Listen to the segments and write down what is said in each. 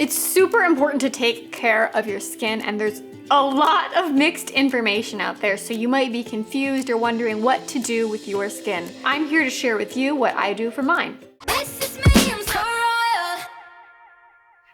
It's super important to take care of your skin, and there's a lot of mixed information out there, so you might be confused or wondering what to do with your skin. I'm here to share with you what I do for mine.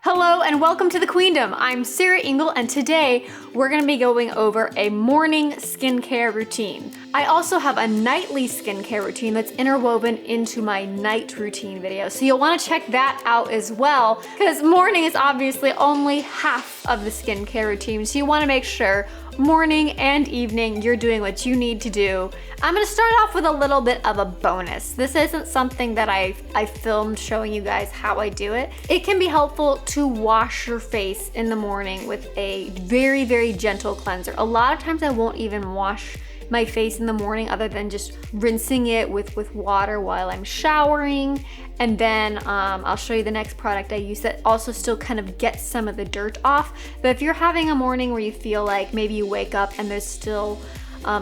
Hello and welcome to the Queendom. I'm Sarah Engel, and today we're gonna be going over a morning skincare routine. I also have a nightly skincare routine that's interwoven into my night routine video, so you'll wanna check that out as well, because morning is obviously only half of the skincare routine, so you wanna make sure morning and evening you're doing what you need to do. I'm gonna start off with a little bit of a bonus. This isn't something that I filmed showing you guys how I do it. It can be helpful to wash your face in the morning with a very, very gentle cleanser. A lot of times I won't even wash my face in the morning other than just rinsing it with water while I'm showering. And then I'll show you the next product I use that also still kind of gets some of the dirt off. But if you're having a morning where you feel like maybe you wake up and there's still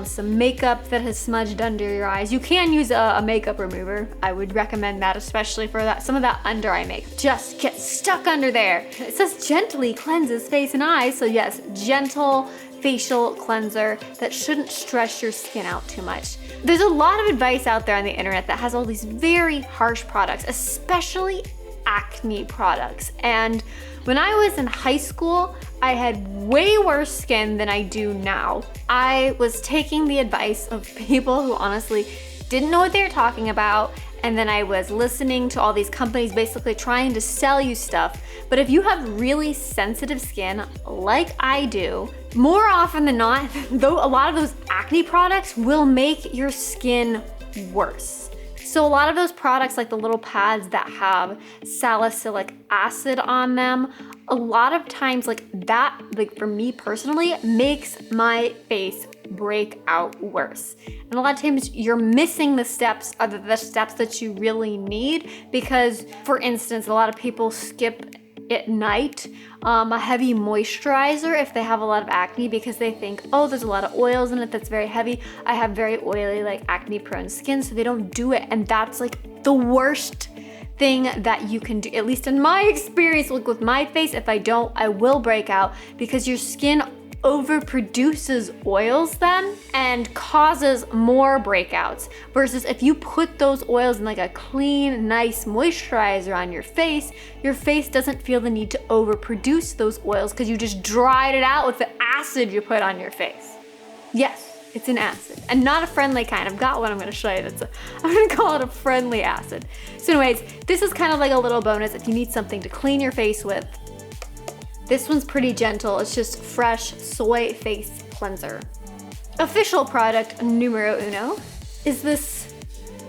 some makeup that has smudged under your eyes, you can use a makeup remover. I would recommend that, especially for some of that under eye makeup just gets stuck under there. It says gently cleanses face and eyes, so yes, gentle facial cleanser that shouldn't stress your skin out too much. There's a lot of advice out there on the internet that has all these very harsh products, especially acne products. And when I was in high school, I had way worse skin than I do now. I was taking the advice of people who honestly didn't know what they were talking about, and then I was listening to all these companies basically trying to sell you stuff. But if you have really sensitive skin, like I do, more often than not, though a lot of those acne products will make your skin worse. So a lot of those products, like the little pads that have salicylic acid on them, a lot of times like for me personally, makes my face break out worse. And a lot of times you're missing the steps that you really need, because for instance, a lot of people skip at night a heavy moisturizer if they have a lot of acne, because they think, oh, there's a lot of oils in it that's very heavy. I have very oily, like acne prone skin, so they don't do it. And that's like the worst thing that you can do, at least in my experience. Look, with my face, if I don't, I will break out, because your skin overproduces oils then and causes more breakouts, versus if you put those oils in like a clean, nice moisturizer on your face doesn't feel the need to overproduce those oils because you just dried it out with the acid you put on your face. Yes, it's an acid, and not a friendly kind. I've got one I'm gonna show you I'm gonna call it a friendly acid. So anyways, this is kind of like a little bonus if you need something to clean your face with. This one's pretty gentle. It's just fresh soy face cleanser. Official product numero uno is this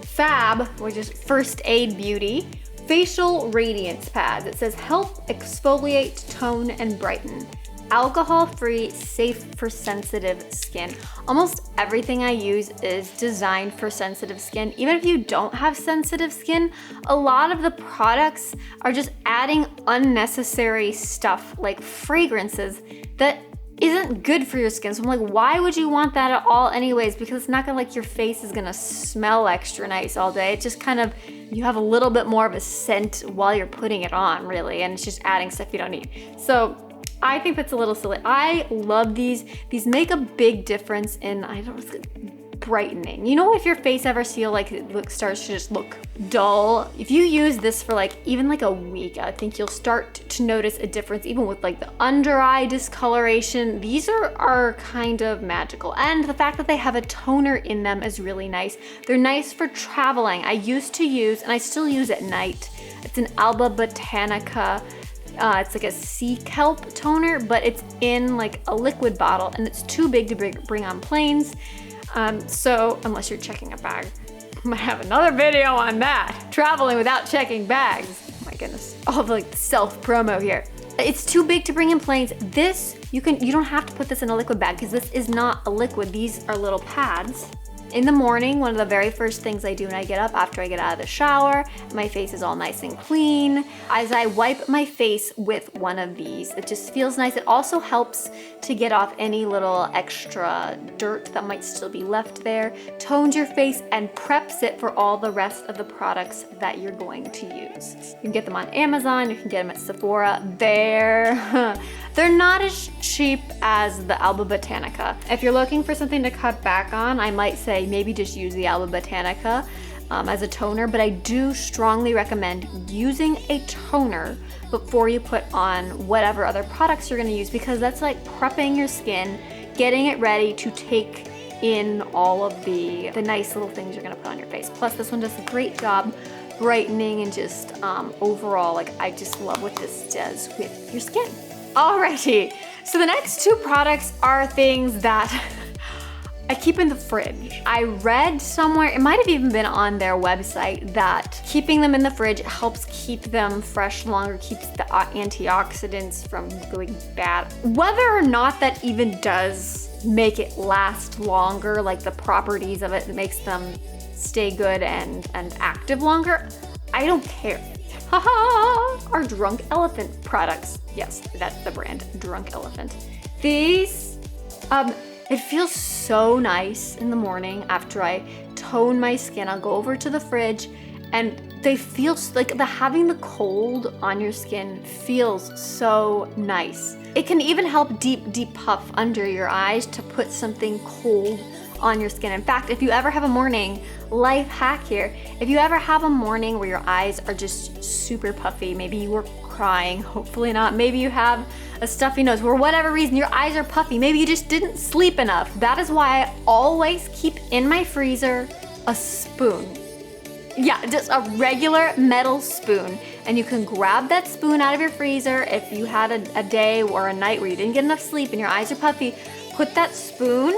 Fab, which is First Aid Beauty, facial radiance pads. It says help exfoliate, tone, and brighten. Alcohol-free, safe for sensitive skin. Almost everything I use is designed for sensitive skin. Even if you don't have sensitive skin, a lot of the products are just adding unnecessary stuff like fragrances that isn't good for your skin. So I'm like, why would you want that at all anyways? Because it's not gonna, like, your face is gonna smell extra nice all day. It's just kind of, you have a little bit more of a scent while you're putting it on, really, and it's just adding stuff you don't need. So I think that's a little silly. I love these. These make a big difference in, brightening. You know, if your face ever feel like it starts to just look dull, if you use this for like even like a week, I think you'll start to notice a difference, even with like the under eye discoloration. These are kind of magical. And the fact that they have a toner in them is really nice. They're nice for traveling. I used to use, and I still use at night, it's an Alba Botanica. It's like a sea kelp toner, but it's in like a liquid bottle, and it's too big to bring on planes. So unless you're checking a bag, I might have another video on that. Traveling without checking bags. Oh my goodness, all of like the self promo here. It's too big to bring in planes. This, you don't have to put this in a liquid bag, because this is not a liquid. These are little pads. In the morning, one of the very first things I do when I get up after I get out of the shower, my face is all nice and clean. As I wipe my face with one of these, it just feels nice. It also helps to get off any little extra dirt that might still be left there, tones your face, and preps it for all the rest of the products that you're going to use. You can get them on Amazon, you can get them at Sephora. They're not as cheap as the Alba Botanica. If you're looking for something to cut back on, I might say maybe just use the Alba Botanica as a toner, but I do strongly recommend using a toner before you put on whatever other products you're gonna use, because that's like prepping your skin, getting it ready to take in all of the nice little things you're gonna put on your face. Plus this one does a great job brightening and just overall, like I just love what this does with your skin. Alrighty, so the next two products are things that I keep in the fridge. I read somewhere, it might have even been on their website, that keeping them in the fridge helps keep them fresh longer, keeps the antioxidants from going bad. Whether or not that even does make it last longer, like the properties of it that makes them stay good and active longer, I don't care. Haha! Our Drunk Elephant products. Yes, that's the brand, Drunk Elephant. These, it feels so nice in the morning after I tone my skin. I'll go over to the fridge and they feel like having the cold on your skin feels so nice. It can even help deep puff under your eyes to put something cold on your skin. In fact, if you ever have a morning, life hack here, if you ever have a morning where your eyes are just super puffy, maybe you were crying, hopefully not, maybe you have a stuffy nose, for whatever reason your eyes are puffy, maybe you just didn't sleep enough. That is why I always keep in my freezer a spoon. Yeah, just a regular metal spoon. And you can grab that spoon out of your freezer if you had a day or a night where you didn't get enough sleep and your eyes are puffy. Put that spoon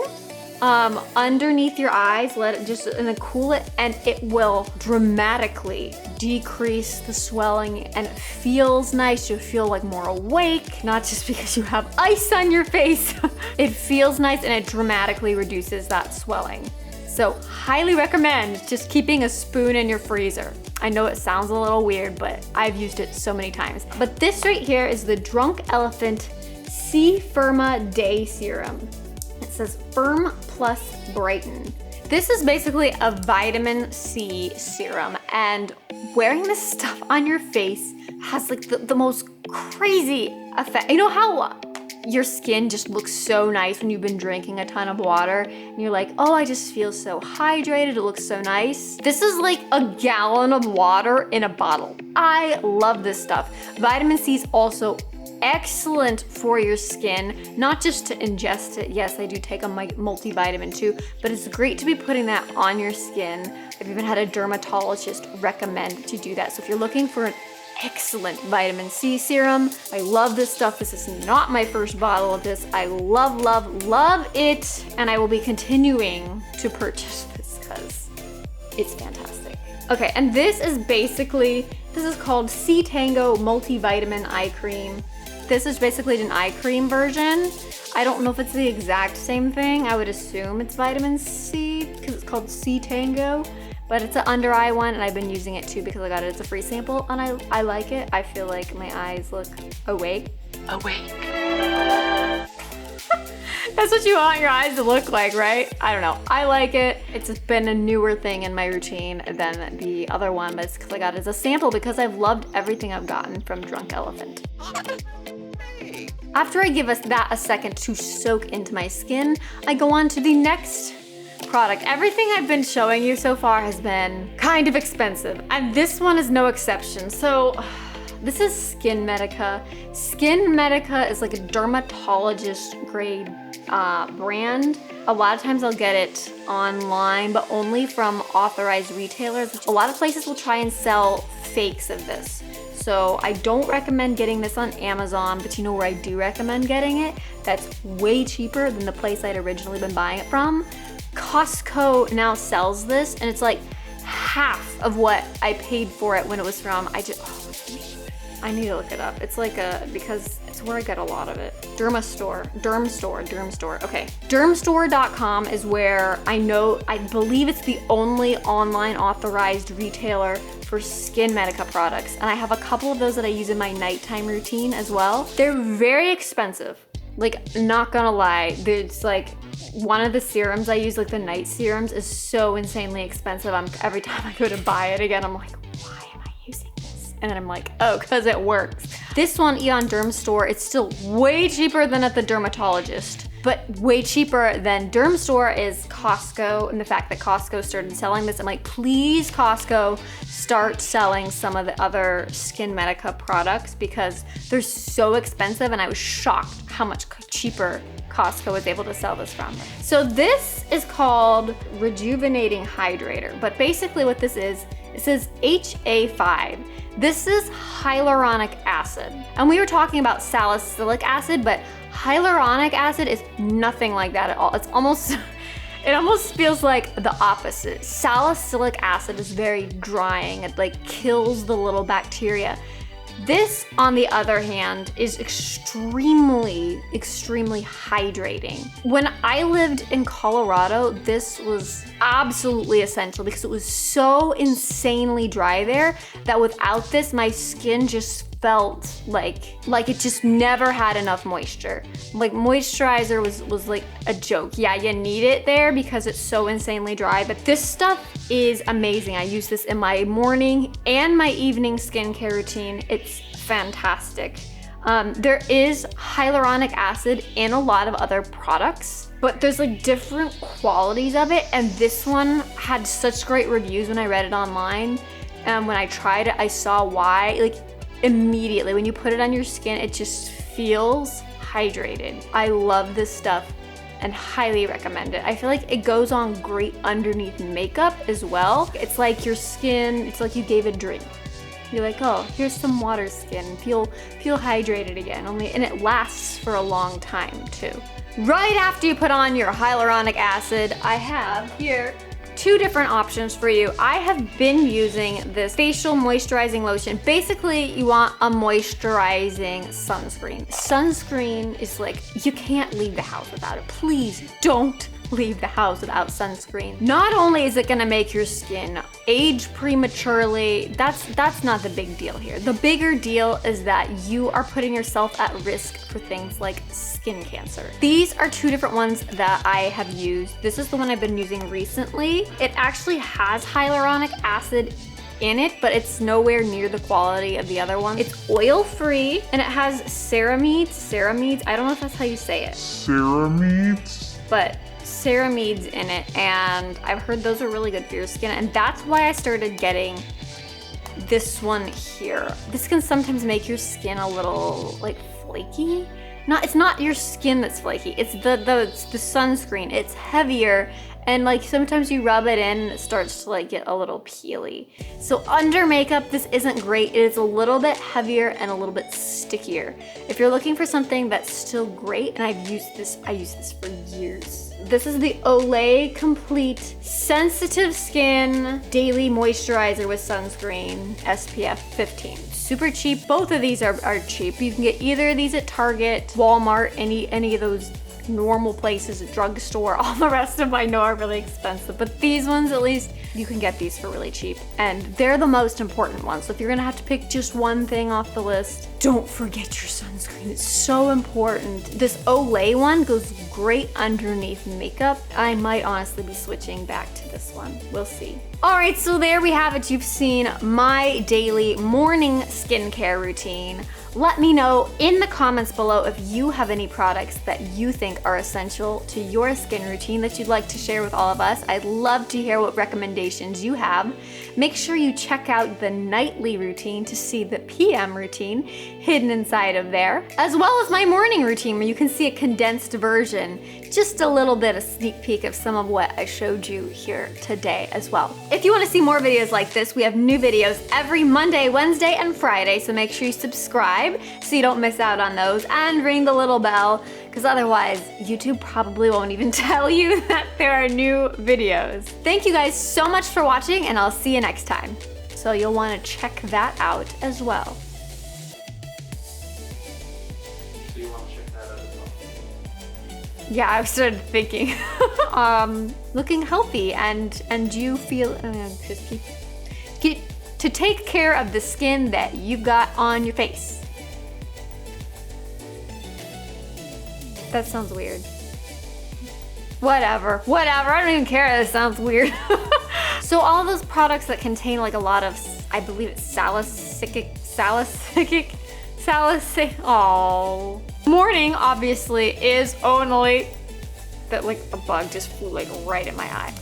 underneath your eyes, let it just, and then cool it, and it will dramatically decrease the swelling, and it feels nice. You'll feel like more awake, not just because you have ice on your face. It feels nice and it dramatically reduces that swelling. So highly recommend just keeping a spoon in your freezer. I know it sounds a little weird, but I've used it so many times. But this right here is the Drunk Elephant C Firma Day Serum. It says Firm Plus Brighten. This is basically a vitamin C serum, and wearing this stuff on your face has like the most crazy effect. You know how your skin just looks so nice when you've been drinking a ton of water and you're like, oh, I just feel so hydrated, it looks so nice. This is like a gallon of water in a bottle. I love this stuff. Vitamin C is also excellent for your skin, not just to ingest it. Yes, I do take a multivitamin too, but it's great to be putting that on your skin. I've even had a dermatologist recommend to do that. So if you're looking for an excellent vitamin C serum, I love this stuff. This is not my first bottle of this. I love, love, love it. And I will be continuing to purchase this because it's fantastic. Okay, and this is called C Tango Multivitamin Eye Cream. This is basically an eye cream version. I don't know if it's the exact same thing. I would assume it's vitamin C because it's called C Tango, but it's an under eye one, and I've been using it too because I got it as a free sample, and I like it. I feel like my eyes look awake. That's what you want your eyes to look like, right? I don't know. I like it. It's been a newer thing in my routine than the other one, but it's because I got it as a sample because I've loved everything I've gotten from Drunk Elephant. After I give that a second to soak into my skin, I go on to the next product. Everything I've been showing you so far has been kind of expensive, and this one is no exception. So this is Skin Medica. Skin Medica is like a dermatologist grade brand. A lot of times I'll get it online, but only from authorized retailers. A lot of places will try and sell fakes of this. So I don't recommend getting this on Amazon, but you know where I do recommend getting it? That's way cheaper than the place I'd originally been buying it from. Costco now sells this, and it's like half of what I paid for it when it was from. I need to look it up. It's like because it's where I get a lot of it. Dermstore. Okay. Dermstore.com is where I believe it's the only online authorized retailer for skin medica products. And I have a couple of those that I use in my nighttime routine as well. They're very expensive. Like, not gonna lie, there's like, one of the serums I use, like the night serums, is so insanely expensive. Every time I go to buy it again, I'm like, why am I using this? And then I'm like, oh, cause it works. This one, Eon Derm Store, it's still way cheaper than at the dermatologist, but way cheaper than Derm Store is Costco. And the fact that Costco started selling this, I'm like, please Costco, start selling some of the other skin medica products because they're so expensive, and I was shocked how much cheaper Costco was able to sell this from. So this is called Rejuvenating Hydrator, but basically what this is, it says HA5. This is hyaluronic acid. And we were talking about salicylic acid, but hyaluronic acid is nothing like that at all. It's almost, it almost feels like the opposite. Salicylic acid is very drying. It like kills the little bacteria. This, on the other hand, is extremely hydrating. When I lived in Colorado, this was absolutely essential because it was so insanely dry there that without this, my skin just felt like it just never had enough moisture. Like, moisturizer was like a joke. Yeah, you need it there because it's so insanely dry, but this stuff is amazing. I use this in my morning and my evening skincare routine. It's fantastic. There is hyaluronic acid in a lot of other products, but there's like different qualities of it, and this one had such great reviews when I read it online. When I tried it, I saw why. Like, immediately when you put it on your skin, it just feels hydrated. I love this stuff and highly recommend it. I feel like it goes on great underneath makeup as well. It's like your skin, it's like you gave a drink. You're like, oh, here's some water skin. Feel hydrated again. And it lasts for a long time too. Right after you put on your hyaluronic acid, I have here two different options for you. I have been using this facial moisturizing lotion. Basically, you want a moisturizing sunscreen. Sunscreen is like, you can't leave the house without it. Please don't leave the house without sunscreen. Not only is it gonna make your skin age prematurely, that's not the big deal here. The bigger deal is that you are putting yourself at risk for things like skin cancer. These are two different ones that I have used. This is the one I've been using recently. It actually has hyaluronic acid in it, but it's nowhere near the quality of the other one. It's oil-free, and it has ceramides, I don't know if that's how you say it. Ceramides? But ceramides in it, and I've heard those are really good for your skin, and that's why I started getting this one here. This can sometimes make your skin a little like flaky. It's not your skin that's flaky, it's the sunscreen. It's heavier, and like sometimes you rub it in and it starts to like get a little peely. So under makeup, this isn't great. It is a little bit heavier and a little bit stickier. If you're looking for something that's still great, and I use this for years. This is the Olay Complete Sensitive Skin Daily Moisturizer with Sunscreen SPF 15. Super cheap. Both of these are cheap. You can get either of these at Target, Walmart, any of those normal places, a drugstore. All the rest of them I know are really expensive, but these ones, at least, you can get these for really cheap. And they're the most important ones. So if you're gonna have to pick just one thing off the list, don't forget your sunscreen. It's so important. This Olay one goes great underneath makeup. I might honestly be switching back to this one. We'll see. All right, so there we have it. You've seen my daily morning skincare routine. Let me know in the comments below if you have any products that you think are essential to your skin routine that you'd like to share with all of us. I'd love to hear what recommendations you have. Make sure you check out the nightly routine to see the PM routine hidden inside of there, as well as my morning routine where you can see a condensed version, just a little bit of sneak peek of some of what I showed you here today as well. If you want to see more videos like this, we have new videos every Monday, Wednesday, and Friday, so make sure you subscribe so you don't miss out on those, and ring the little bell, because otherwise YouTube probably won't even tell you that there are new videos. Thank you guys so much for watching, and I'll see you next time. So you'll want to check that out as well. so you want to check that out as well. Yeah, I started thinking. Looking healthy, and you feel just keep to take care of the skin that you've got on your face. That sounds weird. Whatever, I don't even care. That sounds weird. So all those products that contain like a lot of, I believe it's salicylic. Oh. Morning obviously is only that, like a bug just flew like right in my eye.